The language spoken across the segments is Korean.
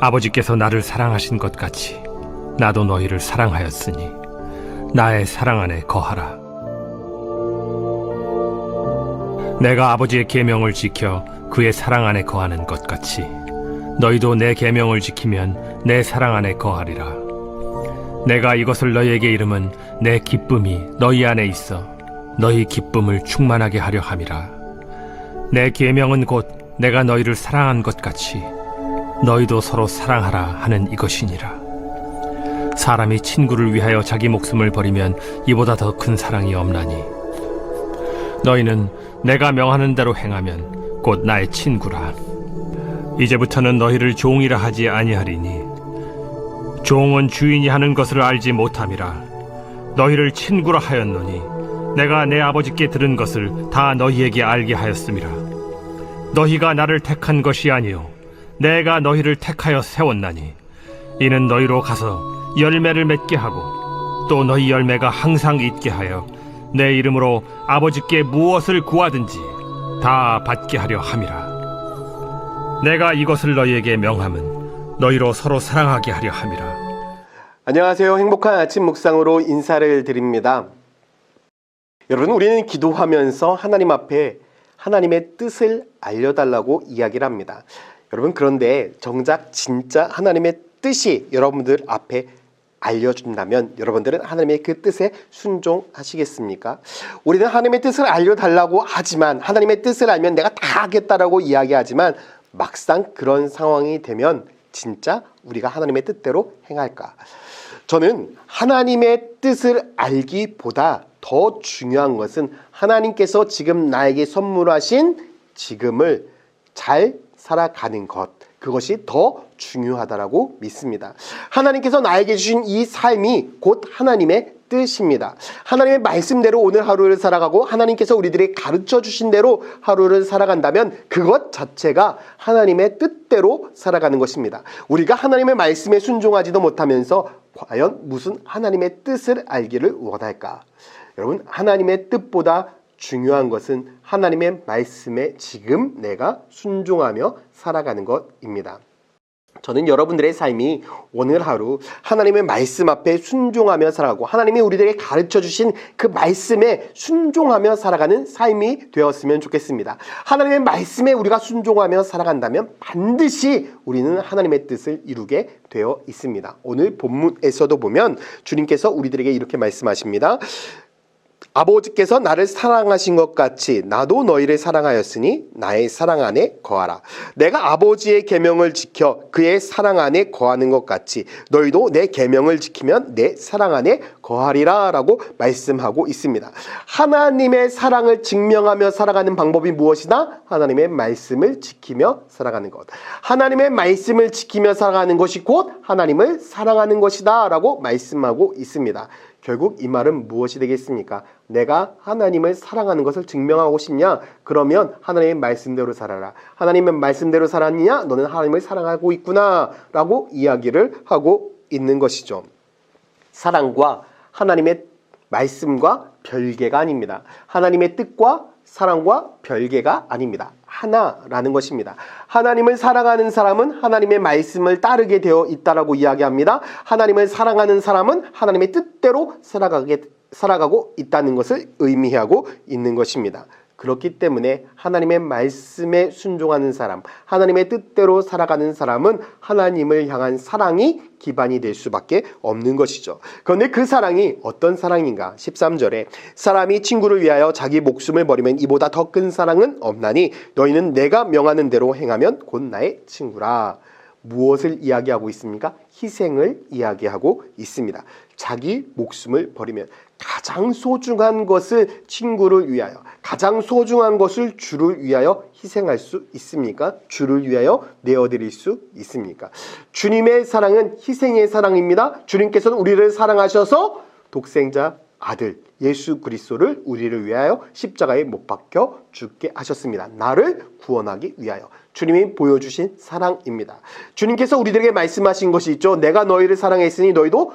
아버지께서 나를 사랑하신 것 같이 나도 너희를 사랑하였으니 나의 사랑 안에 거하라. 내가 아버지의 계명을 지켜 그의 사랑 안에 거하는 것 같이 너희도 내 계명을 지키면 내 사랑 안에 거하리라. 내가 이것을 너희에게 이름은 내 기쁨이 너희 안에 있어 너희 기쁨을 충만하게 하려 함이라. 내 계명은 곧 내가 너희를 사랑한 것 같이 너희도 서로 사랑하라 하는 이것이니라. 사람이 친구를 위하여 자기 목숨을 버리면 이보다 더 큰 사랑이 없나니 너희는 내가 명하는 대로 행하면 곧 나의 친구라. 이제부터는 너희를 종이라 하지 아니하리니 종은 주인이 하는 것을 알지 못함이라. 너희를 친구라 하였노니 내가 내 아버지께 들은 것을 다 너희에게 알게 하였음이라. 너희가 나를 택한 것이 아니요 내가 너희를 택하여 세웠나니 이는 너희로 가서 열매를 맺게 하고 또 너희 열매가 항상 있게 하여 내 이름으로 아버지께 무엇을 구하든지 다 받게 하려 함이라. 내가 이것을 너희에게 명함은 너희로 서로 사랑하게 하려 함이라. 안녕하세요. 행복한 아침 묵상으로 인사를 드립니다. 여러분, 우리는 기도하면서 하나님 앞에 하나님의 뜻을 알려달라고 이야기를 합니다. 여러분, 그런데 정작 진짜 하나님의 뜻이 여러분들 앞에 알려준다면 여러분들은 하나님의 그 뜻에 순종하시겠습니까? 우리는 하나님의 뜻을 알려달라고 하지만 하나님의 뜻을 알면 내가 다 하겠다라고 이야기하지만 막상 그런 상황이 되면 진짜 우리가 하나님의 뜻대로 행할까? 저는 하나님의 뜻을 알기보다 더 중요한 것은 하나님께서 지금 나에게 선물하신 지금을 잘 살아가는 것, 그것이 더 중요하다라고 믿습니다. 하나님께서 나에게 주신 이 삶이 곧 하나님의 뜻입니다. 하나님의 말씀대로 오늘 하루를 살아가고 하나님께서 우리들에게 가르쳐 주신 대로 하루를 살아간다면 그것 자체가 하나님의 뜻대로 살아가는 것입니다. 우리가 하나님의 말씀에 순종하지도 못하면서 과연 무슨 하나님의 뜻을 알기를 원할까? 여러분, 하나님의 뜻보다 중요한 것은 하나님의 말씀에 지금 내가 순종하며 살아가는 것입니다. 저는 여러분들의 삶이 오늘 하루 하나님의 말씀 앞에 순종하며 살아가고 하나님이 우리들에게 가르쳐 주신 그 말씀에 순종하며 살아가는 삶이 되었으면 좋겠습니다. 하나님의 말씀에 우리가 순종하며 살아간다면 반드시 우리는 하나님의 뜻을 이루게 되어 있습니다. 오늘 본문에서도 보면 주님께서 우리들에게 이렇게 말씀하십니다. 아버지께서 나를 사랑하신 것 같이 나도 너희를 사랑하였으니 나의 사랑 안에 거하라. 내가 아버지의 계명을 지켜 그의 사랑 안에 거하는 것 같이 너희도 내 계명을 지키면 내 사랑 안에 거하리라 라고 말씀하고 있습니다. 하나님의 사랑을 증명하며 살아가는 방법이 무엇이다? 하나님의 말씀을 지키며 살아가는 것. 하나님의 말씀을 지키며 살아가는 것이 곧 하나님을 사랑하는 것이다 라고 말씀하고 있습니다. 결국 이 말은 무엇이 되겠습니까? 내가 하나님을 사랑하는 것을 증명하고 싶냐? 그러면 하나님의 말씀대로 살아라. 하나님의 말씀대로 살았느냐? 너는 하나님을 사랑하고 있구나 라고 이야기를 하고 있는 것이죠. 사랑과 하나님의 말씀과 별개가 아닙니다. 하나님의 뜻과 사랑과 별개가 아닙니다. 하나라는 것입니다. 하나님을 사랑하는 사람은 하나님의 말씀을 따르게 되어 있다라고 이야기합니다. 하나님을 사랑하는 사람은 하나님의 뜻대로 살아가고 있다는 것을 의미하고 있는 것입니다. 그렇기 때문에 하나님의 말씀에 순종하는 사람, 하나님의 뜻대로 살아가는 사람은 하나님을 향한 사랑이 기반이 될 수밖에 없는 것이죠. 그런데 그 사랑이 어떤 사랑인가? 13절에 사람이 친구를 위하여 자기 목숨을 버리면 이보다 더 큰 사랑은 없나니 너희는 내가 명하는 대로 행하면 곧 나의 친구라. 무엇을 이야기하고 있습니까? 희생을 이야기하고 있습니다. 자기 목숨을 버리면 가장 소중한 것을 친구를 위하여, 가장 소중한 것을 주를 위하여 희생할 수 있습니까? 주를 위하여 내어드릴 수 있습니까? 주님의 사랑은 희생의 사랑입니다. 주님께서는 우리를 사랑하셔서 독생자 아들 예수 그리스도를 우리를 위하여 십자가에 못 박혀 죽게 하셨습니다. 나를 구원하기 위하여. 주님이 보여주신 사랑입니다. 주님께서 우리들에게 말씀하신 것이 있죠. 내가 너희를 사랑했으니 너희도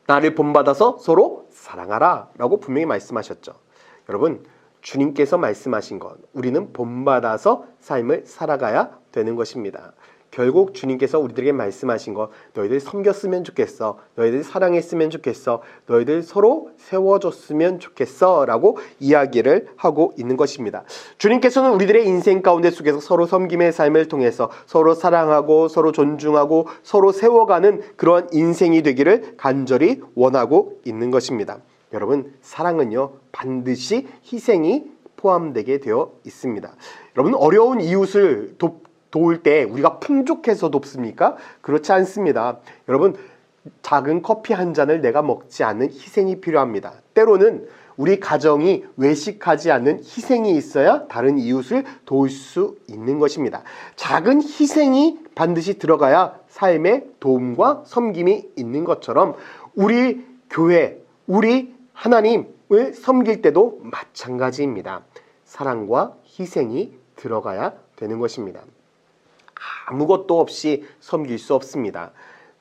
나를 본받아서 서로 사랑하라 라고 분명히 말씀하셨죠. 여러분, 주님께서 말씀하신 것, 우리는 본받아서 삶을 살아가야 되는 것입니다. 결국 주님께서 우리들에게 말씀하신 것, 너희들 섬겼으면 좋겠어, 너희들 사랑했으면 좋겠어, 너희들 서로 세워줬으면 좋겠어 라고 이야기를 하고 있는 것입니다. 주님께서는 우리들의 인생 가운데 속에서 서로 섬김의 삶을 통해서 서로 사랑하고 서로 존중하고 서로 세워가는 그런 인생이 되기를 간절히 원하고 있는 것입니다. 여러분, 사랑은요 반드시 희생이 포함되게 되어 있습니다. 여러분, 어려운 이웃을 도울 때 우리가 풍족해서 돕습니까? 그렇지 않습니다. 여러분, 작은 커피 한 잔을 내가 먹지 않는 희생이 필요합니다. 때로는 우리 가정이 외식하지 않는 희생이 있어야 다른 이웃을 도울 수 있는 것입니다. 작은 희생이 반드시 들어가야 삶에 도움과 섬김이 있는 것처럼 우리 교회, 우리 하나님을 섬길 때도 마찬가지입니다. 사랑과 희생이 들어가야 되는 것입니다. 아무것도 없이 섬길 수 없습니다.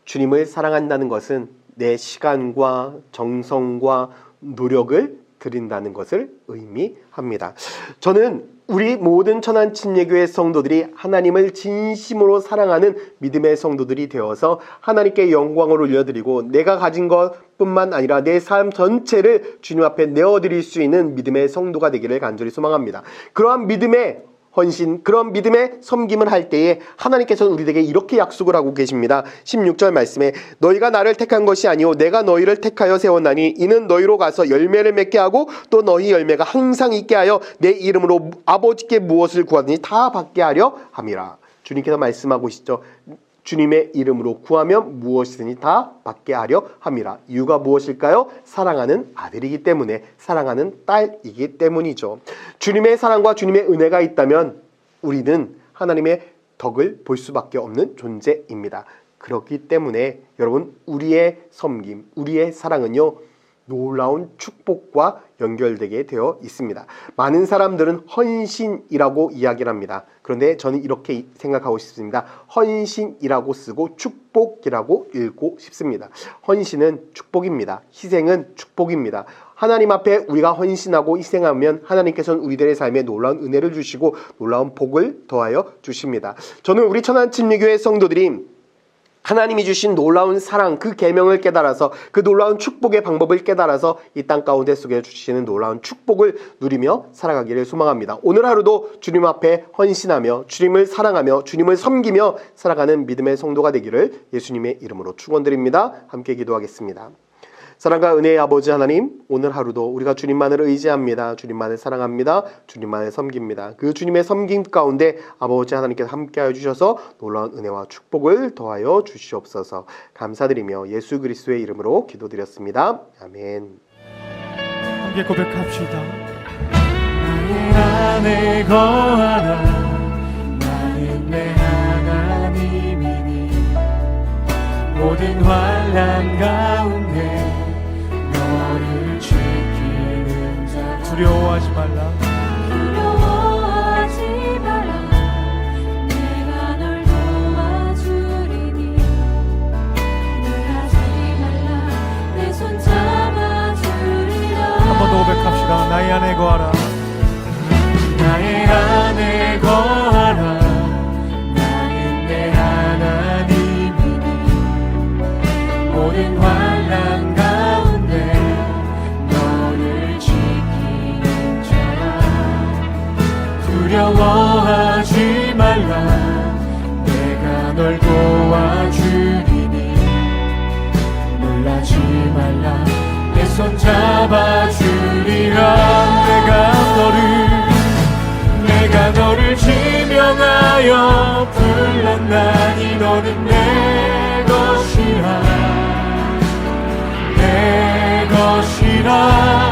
주님을 사랑한다는 것은 내 시간과 정성과 노력을 드린다는 것을 의미합니다. 저는 우리 모든 천안침례교회 성도들이 하나님을 진심으로 사랑하는 믿음의 성도들이 되어서 하나님께 영광을 올려드리고 내가 가진 것뿐만 아니라 내 삶 전체를 주님 앞에 내어드릴 수 있는 믿음의 성도가 되기를 간절히 소망합니다. 그러한 믿음의 헌신, 그런 믿음의 섬김을 할 때에 하나님께서는 우리에게 이렇게 약속을 하고 계십니다. 16절 말씀에 너희가 나를 택한 것이 아니오 내가 너희를 택하여 세웠나니 이는 너희로 가서 열매를 맺게 하고 또 너희 열매가 항상 있게 하여 내 이름으로 아버지께 무엇을 구하든지 다 받게 하려 함이라. 주님께서 말씀하고 계시죠. 주님의 이름으로 구하면 무엇이든지 다 받게 하려 함이라. 이유가 무엇일까요? 사랑하는 아들이기 때문에, 사랑하는 딸이기 때문이죠. 주님의 사랑과 주님의 은혜가 있다면 우리는 하나님의 덕을 볼 수밖에 없는 존재입니다. 그렇기 때문에 여러분, 우리의 섬김, 우리의 사랑은요 놀라운 축복과 연결되게 되어 있습니다. 많은 사람들은 헌신이라고 이야기를 합니다. 그런데 저는 이렇게 생각하고 싶습니다. 헌신이라고 쓰고 축복이라고 읽고 싶습니다. 헌신은 축복입니다. 희생은 축복입니다. 하나님 앞에 우리가 헌신하고 희생하면 하나님께서는 우리들의 삶에 놀라운 은혜를 주시고 놀라운 복을 더하여 주십니다. 저는 우리 천안침례교회 성도들이 하나님이 주신 놀라운 사랑, 그 계명을 깨달아서 그 놀라운 축복의 방법을 깨달아서 이 땅 가운데 속에 주시는 놀라운 축복을 누리며 살아가기를 소망합니다. 오늘 하루도 주님 앞에 헌신하며 주님을 사랑하며 주님을 섬기며 살아가는 믿음의 성도가 되기를 예수님의 이름으로 축원드립니다. 함께 기도하겠습니다. 사랑과 은혜의 아버지 하나님, 오늘 하루도 우리가 주님만을 의지합니다. 주님만을 사랑합니다. 주님만을 섬깁니다. 그 주님의 섬김 가운데 아버지 하나님께서 함께하여 주셔서 놀라운 은혜와 축복을 더하여 주시옵소서. 감사드리며 예수 그리스도의 이름으로 기도드렸습니다. 아멘. 함께 고백합시다. 나의 안에 거하라 나는 내 하나님이니 모든 환난 가운데 너를 지키는 자. 두려워하지 말라. 두려워하지 말라. 내가 널 도와주리니 놀라지 말라. 내 손 잡아주리라. 한 번 더 고백합시다. 나의 안에 거하라. 나의 안에 거하라. 나는 내 하나님이니 모든 환난 가운데 너를 지키는 자라. 두려워하지 말라. 내가 널 도와주리니 놀라지 말라. 내 손 잡아주리라. 내가 너를 지명하여 불렀나니 너는 내 것이라. 내 것이라.